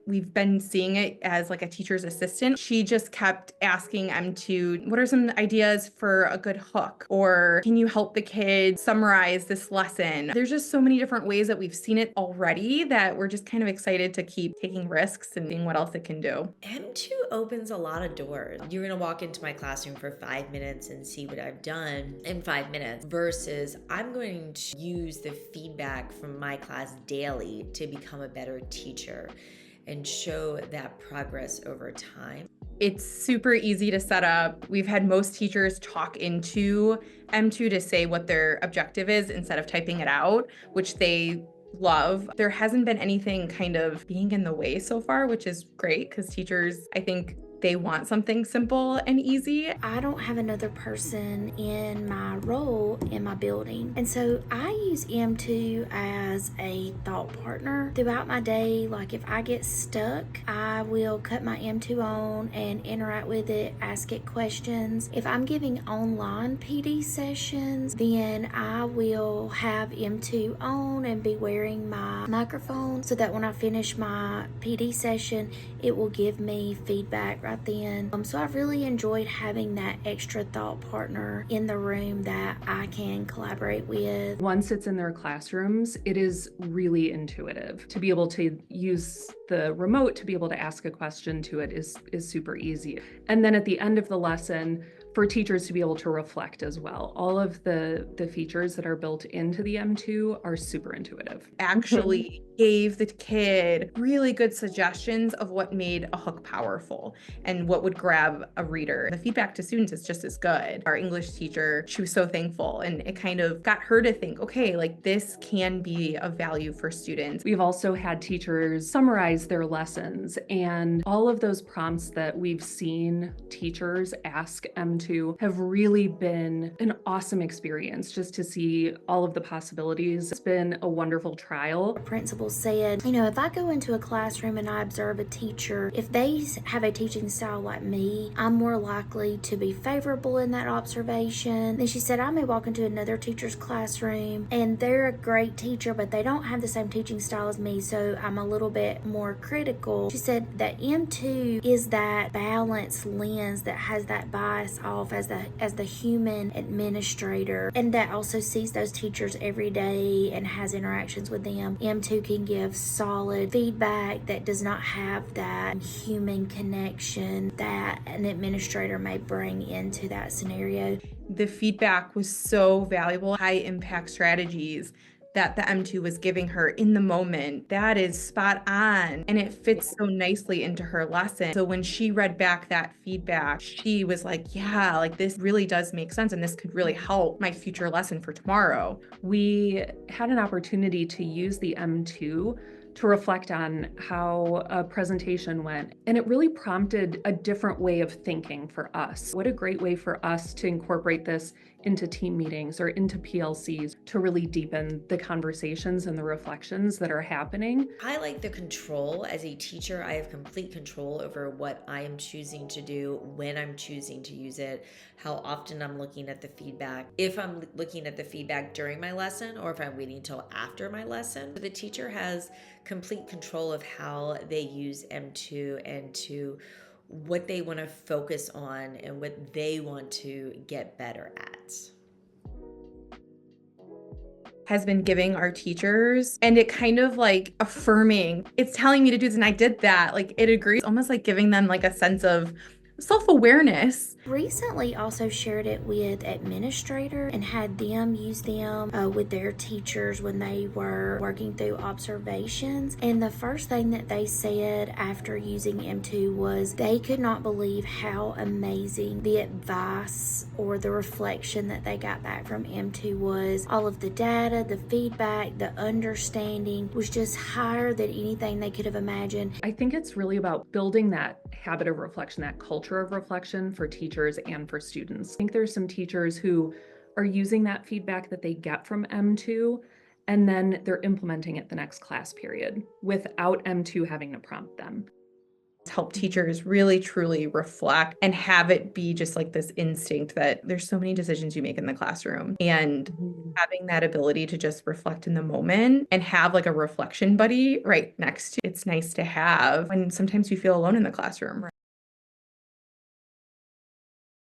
we've been seeing it as like a teacher's assistant. She just kept asking M2, what are some ideas for a good hook? Or can you help the kid summarize this lesson? There's just so many different ways that we've seen it already that we're just kind of excited to keep taking risks and seeing what else it can do. M2 opens a lot of doors. You're gonna walk into my classroom for 5 minutes and see what I've done in 5 minutes, versus I'm going to use the feedback from my class daily to become a better teacher and show that progress over time. It's super easy to set up. We've had most teachers talk into M2 to say what their objective is instead of typing it out, which they love. There hasn't been anything kind of being in the way so far, which is great because teachers, I think they want something simple and easy. I don't have another person in my role in my building. And so I use M2 as a thought partner throughout my day. Like if I get stuck, I will cut my M2 on and interact with it, ask it questions. If I'm giving online PD sessions, then I will have M2 on and be wearing my microphone so that when I finish my PD session, it will give me feedback right then. So I've really enjoyed having that extra thought partner in the room that I can collaborate with. Once it's in their classrooms, it is really intuitive. To be able to use the remote to be able to ask a question to it is super easy. And then at the end of the lesson, for teachers to be able to reflect as well. All of the features that are built into the M2 are super intuitive. Actually gave the kid really good suggestions of what made a hook powerful and what would grab a reader. The feedback to students is just as good. Our English teacher, she was so thankful, and it kind of got her to think, okay, like this can be of value for students. We've also had teachers summarize their lessons, and all of those prompts that we've seen teachers ask M2 have really been an awesome experience just to see all of the possibilities. It's been a wonderful trial. Principal said, if I go into a classroom and I observe a teacher, if they have a teaching style like me, I'm more likely to be favorable in that observation. Then she said, I may walk into another teacher's classroom and they're a great teacher, but they don't have the same teaching style as me, so I'm a little bit more critical. She said that M2 is that balanced lens that has that bias off as the human administrator, and that also sees those teachers every day and has interactions with them. M2 can give solid feedback that does not have that human connection that an administrator may bring into that scenario. The feedback was so valuable, high impact strategies that the M2 was giving her in the moment. That is spot on. And it fits so nicely into her lesson. So when she read back that feedback, she was like, yeah, like this really does make sense. And this could really help my future lesson for tomorrow. We had an opportunity to use the M2 to reflect on how a presentation went. And it really prompted a different way of thinking for us. What a great way for us to incorporate this into team meetings or into PLCs to really deepen the conversations and the reflections that are happening. I like the control. As a teacher, I have complete control over what I am choosing to do, when I'm choosing to use it, how often I'm looking at the feedback, if I'm looking at the feedback during my lesson or if I'm waiting until after my lesson. The teacher has complete control of how they use M2 and to what they want to focus on and what they want to get better at. Has been giving our teachers, and it kind of like affirming, it's telling me to do this and I did that. Like it agrees, almost like giving them like a sense of self-awareness. Recently also shared it with administrator and had them use them with their teachers when they were working through observations. And the first thing that they said after using M2 was they could not believe how amazing the advice or the reflection that they got back from M2 was. All of the data, the feedback, the understanding was just higher than anything they could have imagined. I think it's really about building that habit of reflection, that culture of reflection for teachers and for students. I think there's some teachers who are using that feedback that they get from M2 and then they're implementing it the next class period without M2 having to prompt them. help teachers really truly reflect and have it be just like this instinct that there's so many decisions you make in the classroom, and having that ability to just reflect in the moment and have like a reflection buddy right next to you. It's nice to have when sometimes you feel alone in the classroom.